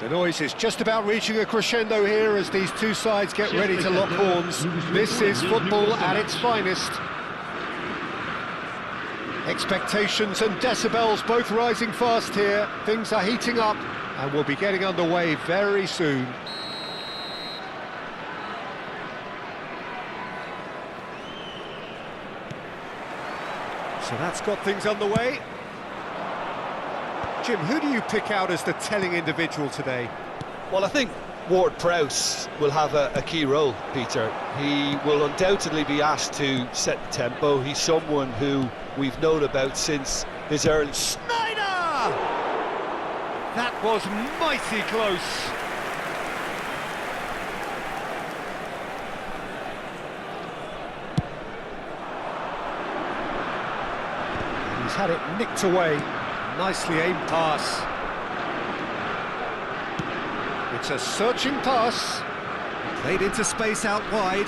The noise is just about reaching a crescendo here as these two sides get ready to lock horns. This is football at its finest. Expectations and decibels both rising fast here. Things are heating up and we'll be getting underway very soon. So that's got things underway. Jim, who do you pick out as the telling individual today? Well, I think Ward-Prowse will have a key role, Peter. He will undoubtedly be asked to set the tempo. He's someone who we've known about since his early... Snyder! That was mighty close. He's had it nicked away. Nicely aimed pass. It's a searching pass. Played into space out wide.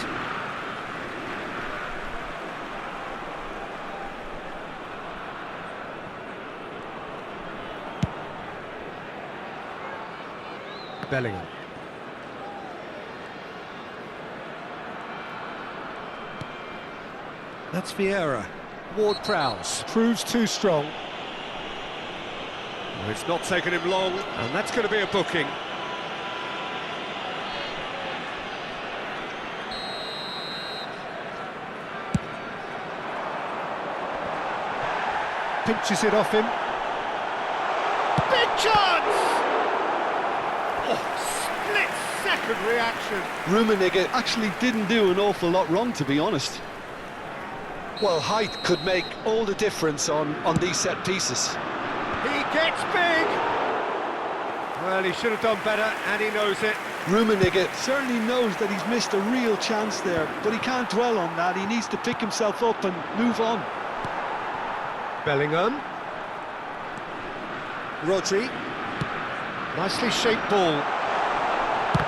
Bellingham. That's Vieira. Ward-Prowse proves too strong. It's not taken him long, and that's going to be a booking. Pinches it off him. Big chance! Oh, split-second reaction. Rummenigge actually didn't do an awful lot wrong, to be honest. Well, height could make all the difference on these set pieces. He gets big! Well, he should have done better, and he knows it. Rummenigge certainly knows that he's missed a real chance there, but he can't dwell on that. He needs to pick himself up and move on. Bellingham. Rodri. Nicely shaped ball.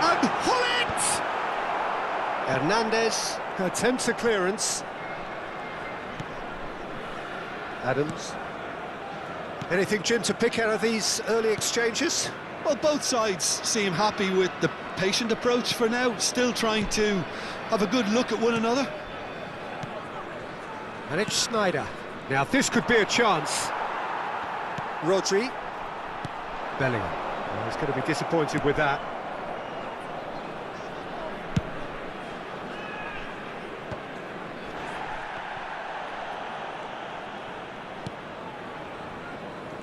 And Hullet! Hernandez attempts a clearance. Adams. Anything, Jim, to pick out of these early exchanges? Well, both sides seem happy with the patient approach for now, still trying to have a good look at one another. And it's Snyder. Now, this could be a chance. Rodri. Bellingham. Well, he's going to be disappointed with that.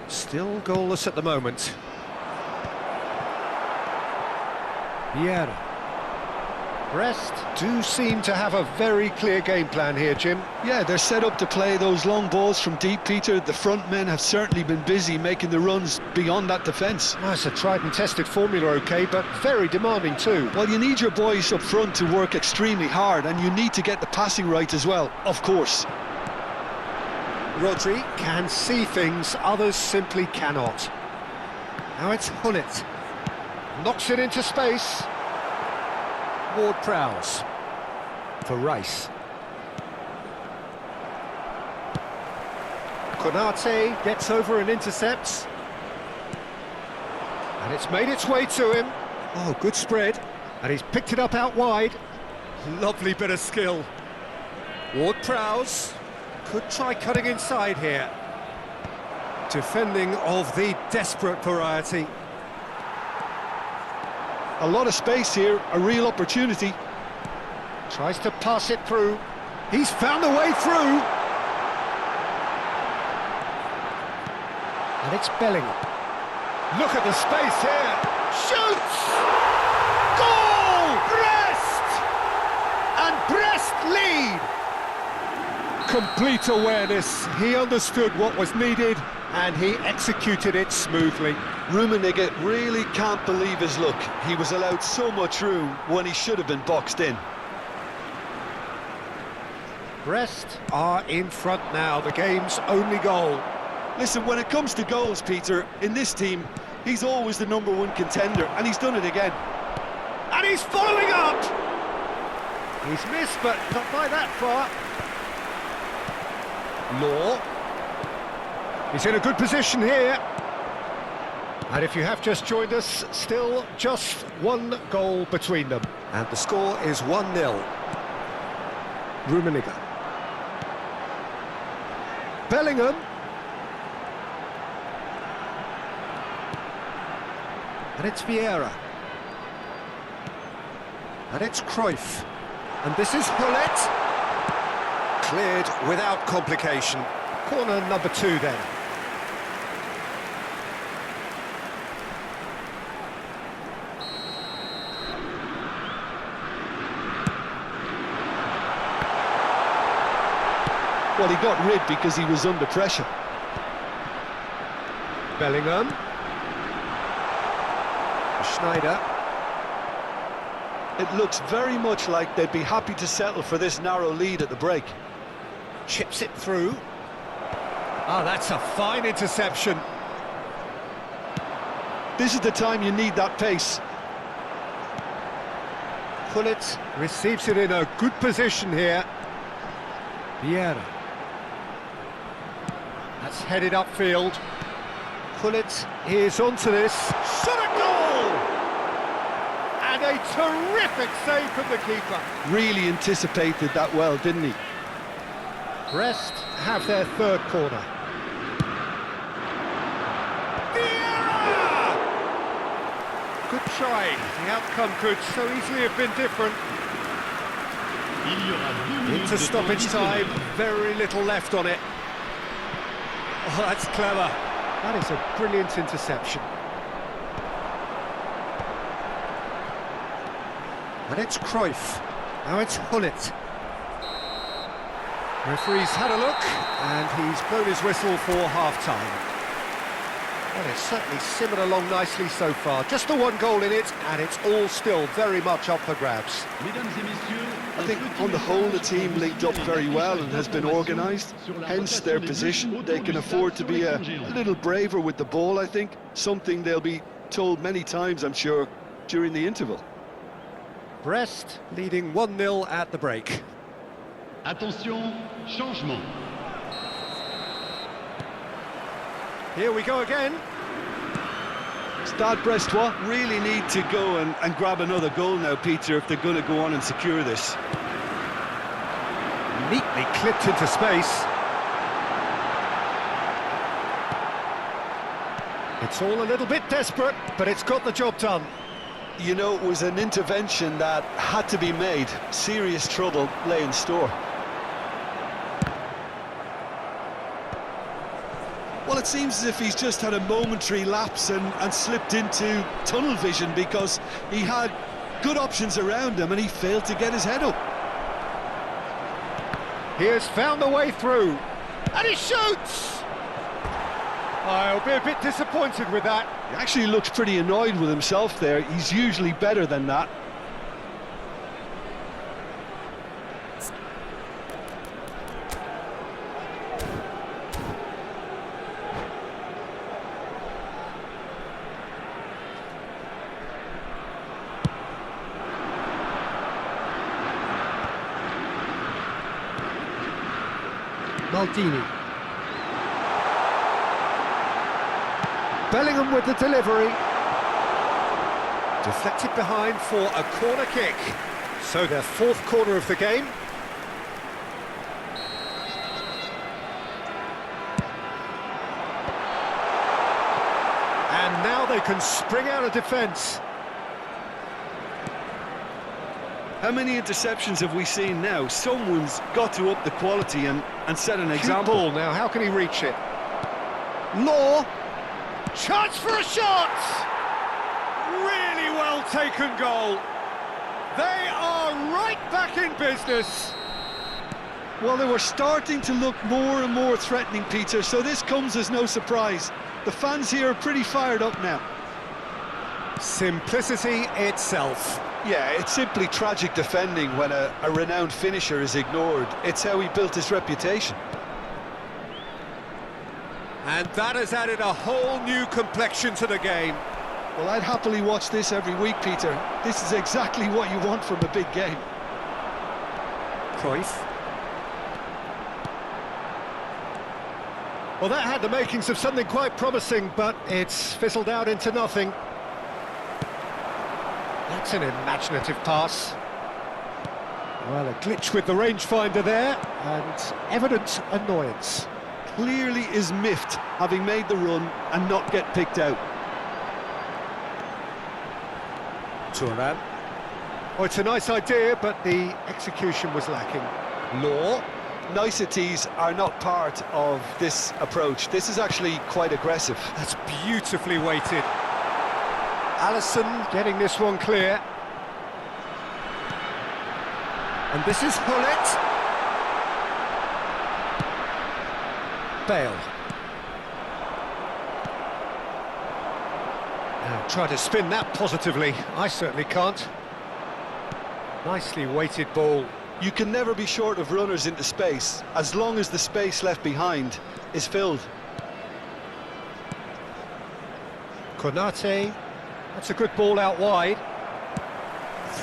Still goalless at the moment. Vieira. Brest do seem to have a very clear game plan here, Jim. Yeah, they're set up to play those long balls from deep, Peter. The front men have certainly been busy making the runs beyond that defence. Well, it's a tried and tested formula, OK, but very demanding too. Well, you need your boys up front to work extremely hard, and you need to get the passing right as well, of course. Rodri can see things others simply cannot. Now it's Hullet. Knocks it into space. Ward-Prowse. For Rice. Konate gets over and intercepts. And it's made its way to him. Oh, good spread. And he's picked it up out wide. Lovely bit of skill. Ward-Prowse could try cutting inside here. Defending of the desperate variety. A lot of space here, a real opportunity. Tries to pass it through. He's found a way through. And it's Bellingham. Look at the space here. Shoots! Goal! Brest! And Brest lead. Complete awareness. He understood what was needed and he executed it smoothly. Rummenigge really can't believe his luck. He was allowed so much room when he should have been boxed in. Brest are in front now, the game's only goal. Listen, when it comes to goals, Peter, in this team, he's always the #1 contender, and he's done it again. And he's following up! He's missed, but not by that far. Law. He's in a good position here. And if you have just joined us, still just one goal between them. And the score is 1-0. Rummenigge. Bellingham. And it's Vieira. And it's Cruyff. And this is Hullet. Cleared without complication. Corner number 2 then. Well, he got rid because he was under pressure. Bellingham. Schneider. It looks very much like they'd be happy to settle for this narrow lead at the break. Chips it through. Oh, that's a fine interception. This is the time you need that pace. Hullet receives it in a good position here. Vieira. That's headed upfield. Hullet is onto this. Shot a goal! And a terrific save from the keeper. Really anticipated that well, didn't he? Brest have their third corner. Vieira! Good try. The outcome could so easily have been different. Into stoppage time, very little left on it. Oh, that's clever. That is a brilliant interception. And it's Cruyff. Now it's Hullet. Referee's had a look, and he's blown his whistle for half-time. Well, it's certainly simmered along nicely so far. Just the one goal in it, and it's all still very much up for grabs. I think on the whole the team linked up very well and has been organised, hence their position. They can afford to be a little braver with the ball, I think, something they'll be told many times, I'm sure, during the interval. Brest leading 1-0 at the break. Attention, changement. Here we go again. Stade Brestois really need to go and grab another goal now, Peter, if they're going to go on and secure this. Neatly clipped into space. It's all a little bit desperate, but it's got the job done. You know, it was an intervention that had to be made. Serious trouble lay in store. Well, it seems as if he's just had a momentary lapse and slipped into tunnel vision, because he had good options around him and he failed to get his head up. He has found the way through, and he shoots! I'll be a bit disappointed with that. He actually looks pretty annoyed with himself there. He's usually better than that. Maldini. Bellingham with the delivery. Deflected behind for a corner kick. So their fourth corner of the game. And now they can spring out of defence. How many interceptions have we seen now? Someone's got to up the quality and set an example. Ball now, how can he reach it? Law. Chance for a shot! Really well taken goal. They are right back in business. Well, they were starting to look more and more threatening, Peter, so this comes as no surprise. The fans here are pretty fired up now. Simplicity itself. Yeah, it's simply tragic defending when a renowned finisher is ignored. It's how he built his reputation. And that has added a whole new complexion to the game. Well, I'd happily watch this every week, Peter. This is exactly what you want from a big game. Cruyff. Well, that had the makings of something quite promising, but it's fizzled out into nothing. That's an imaginative pass. Well, a glitch with the rangefinder there, and evident annoyance. Clearly is miffed, having made the run and not get picked out. Turan. Oh, it's a nice idea, but the execution was lacking. Law. Niceties are not part of this approach. This is actually quite aggressive. That's beautifully weighted. Allison getting this one clear. And this is Hullet. Bale. Now try to spin that positively. I certainly can't. Nicely weighted ball. You can never be short of runners into space, as long as the space left behind is filled. Konate. That's a good ball out wide.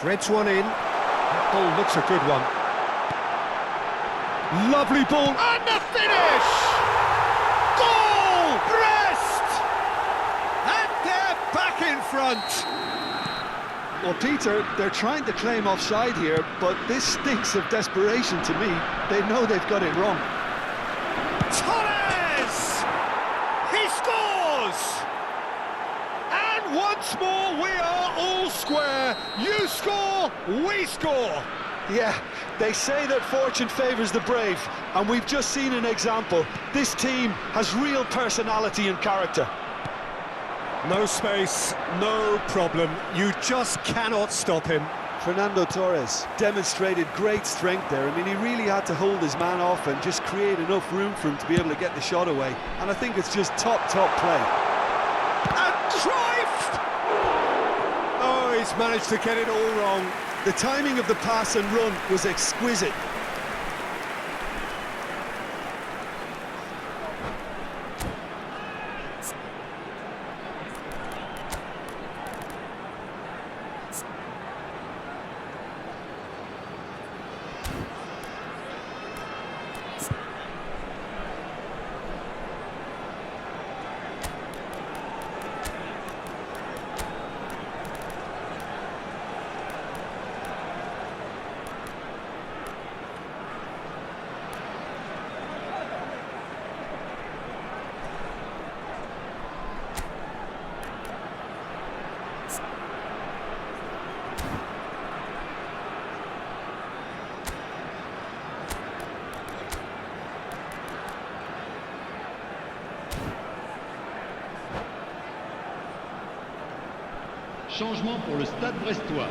Threads one in. That ball looks a good one. Lovely ball. And the finish! Goal! Brest! And they're back in front. Well, Peter, they're trying to claim offside here, but this stinks of desperation to me. They know they've got it wrong. Torres! He scores! And once more we are all square. You score, we score. Yeah, they say that fortune favours the brave, and we've just seen an example. This team has real personality and character. No space, no problem. You just cannot stop him. Fernando Torres demonstrated great strength there. I mean, he really had to hold his man off and just create enough room for him to be able to get the shot away. And I think it's just top play. And Cruyff! Oh, he's managed to get it all wrong. The timing of the pass and run was exquisite. Changement pour le Stade Brestois.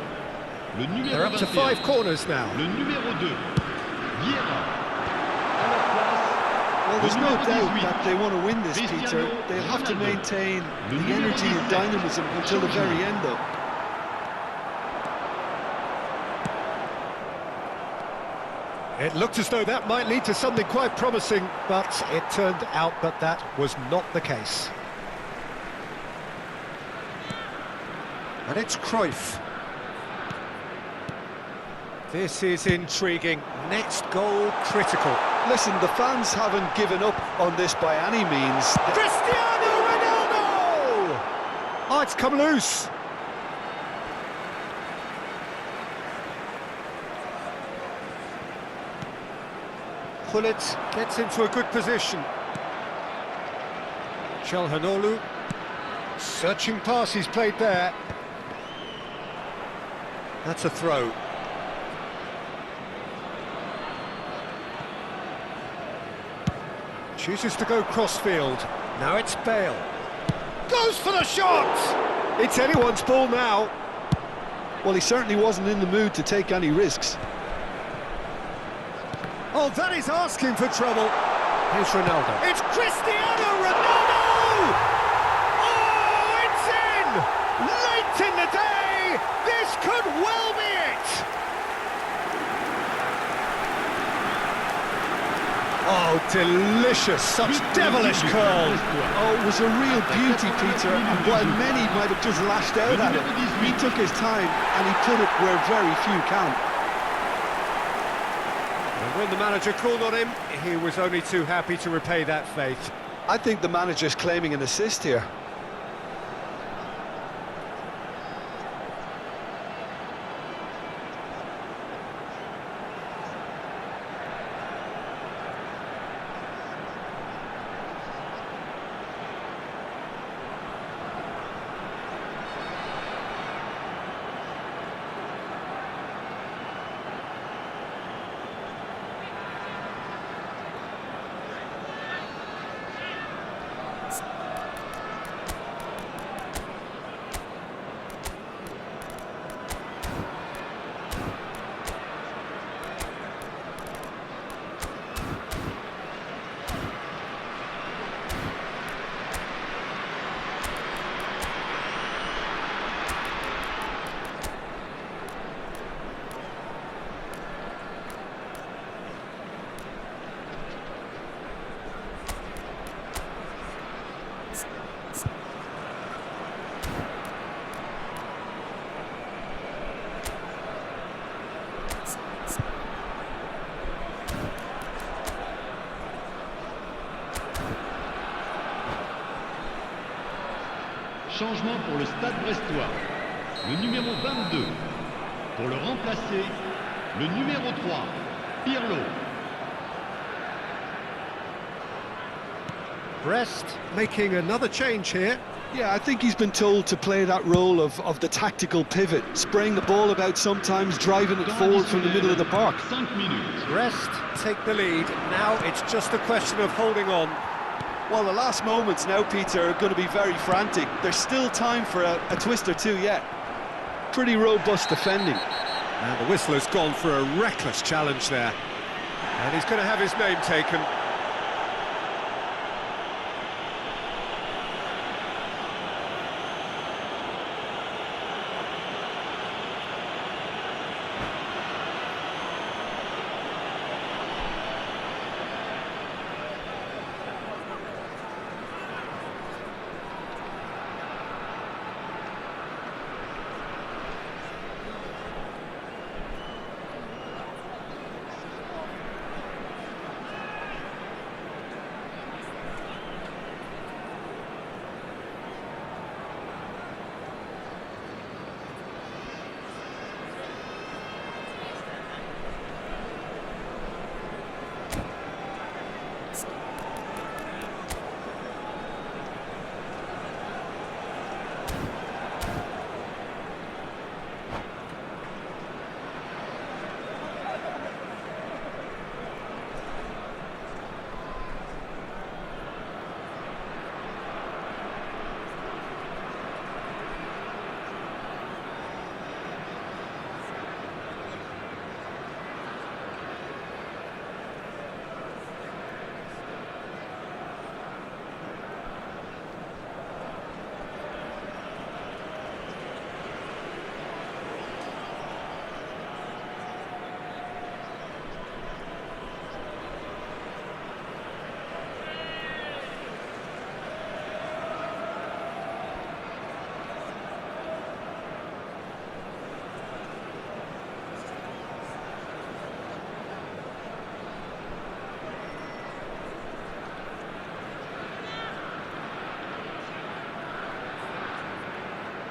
Le numéro They're up to 21, 5 corners now. le numéro 2, Vieira. À leur place, Well, there's le no numéro doubt 18, that they want to win this, Peter. They'll have to maintain the energy and dynamism until the very end, though. It looked as though that might lead to something quite promising, but it turned out that that was not the case. And it's Cruyff. This is intriguing. Next goal critical. Listen, the fans haven't given up on this by any means. Cristiano Ronaldo! Oh, it's come loose. Hullet gets into a good position. Çalhanoğlu. Searching pass he's played there. That's a throw. Chooses to go crossfield. Now it's Bale. Goes for the shot! It's anyone's ball now. Well, he certainly wasn't in the mood to take any risks. Oh, that is asking for trouble. Here's Ronaldo. It's Cristiano Ronaldo! Oh, it's in! Late in the day! This could well be it! Oh, delicious! Such devilish curl! Oh, it was a real beauty, Peter, and while many might have just lashed out at it, he took his time and he put it where very few count. And when the manager called on him, he was only too happy to repay that faith. I think the manager's claiming an assist here. Changement pour le Stade brestois. Le numéro 22. Pour le remplacer, le numéro 3, Pirlo. Brest making another change here. Yeah, I think he's been told to play that role of the tactical pivot, spraying the ball about sometimes, driving it forward from the middle of the park. 5 minutes. Brest take the lead. Now it's just a question of holding on. Well, the last moments now, Peter, are going to be very frantic. There's still time for a twist or two yet. Pretty robust defending. And the whistle has gone for a reckless challenge there. And he's going to have his name taken.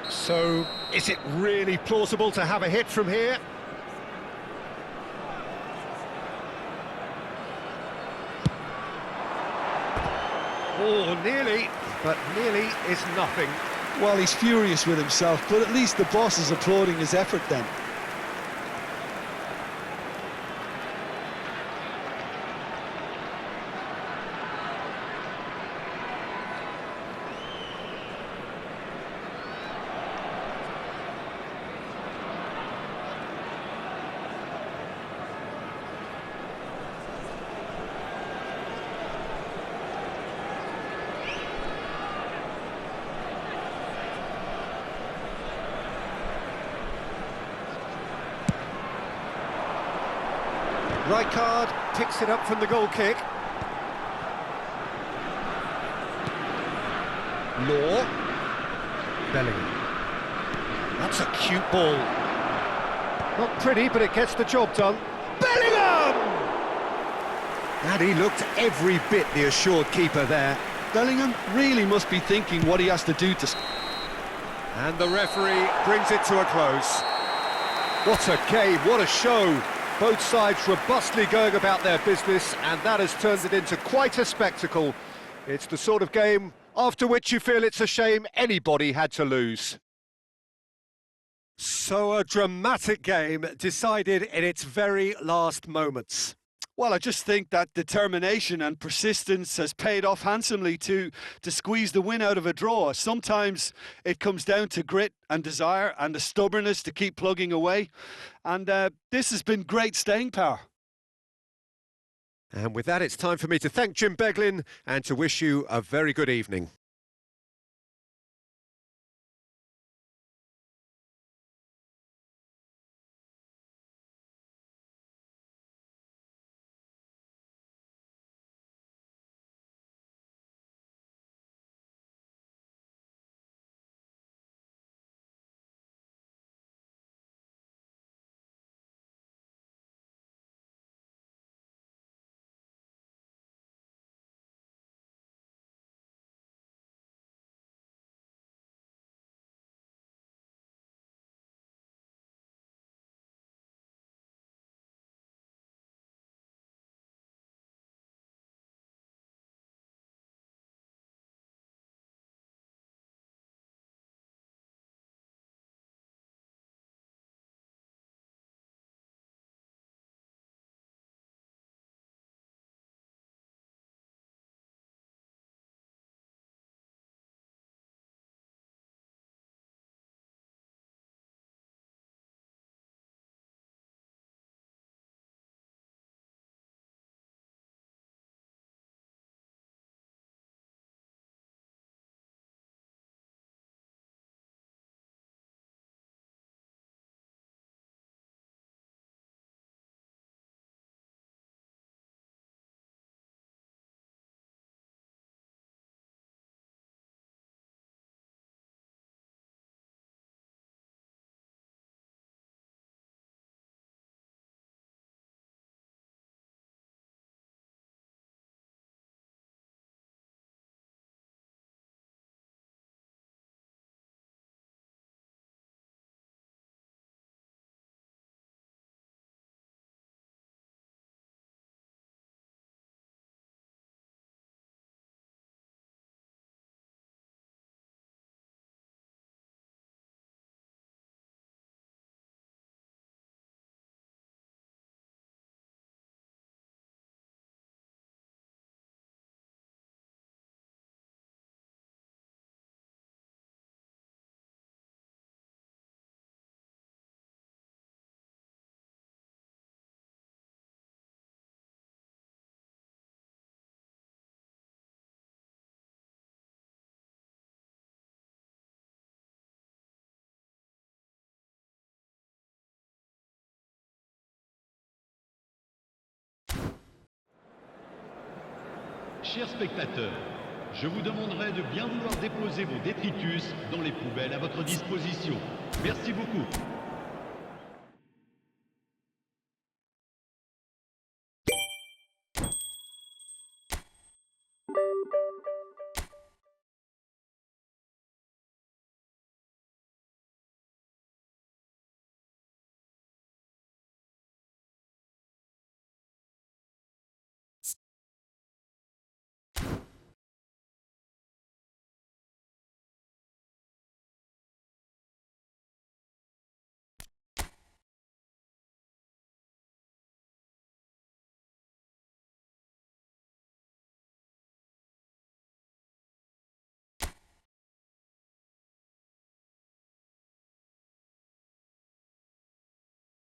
So, is it really plausible to have a hit from here? Oh, nearly, but nearly is nothing. Well, he's furious with himself, but at least the boss is applauding his effort then. Right card, picks it up from the goal kick. Law. Bellingham. That's a cute ball. Not pretty, but it gets the job done. Bellingham! And he looked every bit the assured keeper there. Bellingham really must be thinking what he has to do to... And the referee brings it to a close. What a game, what a show. Both sides robustly going about their business, and that has turned it into quite a spectacle. It's the sort of game after which you feel it's a shame anybody had to lose. So a dramatic game decided in its very last moments. Well, I just think that determination and persistence has paid off handsomely to squeeze the win out of a draw. Sometimes it comes down to grit and desire and the stubbornness to keep plugging away. And this has been great staying power. And with that, it's time for me to thank Jim Beglin and to wish you a very good evening. Chers spectateurs, je vous demanderai de bien vouloir déposer vos détritus dans les poubelles à votre disposition. Merci beaucoup.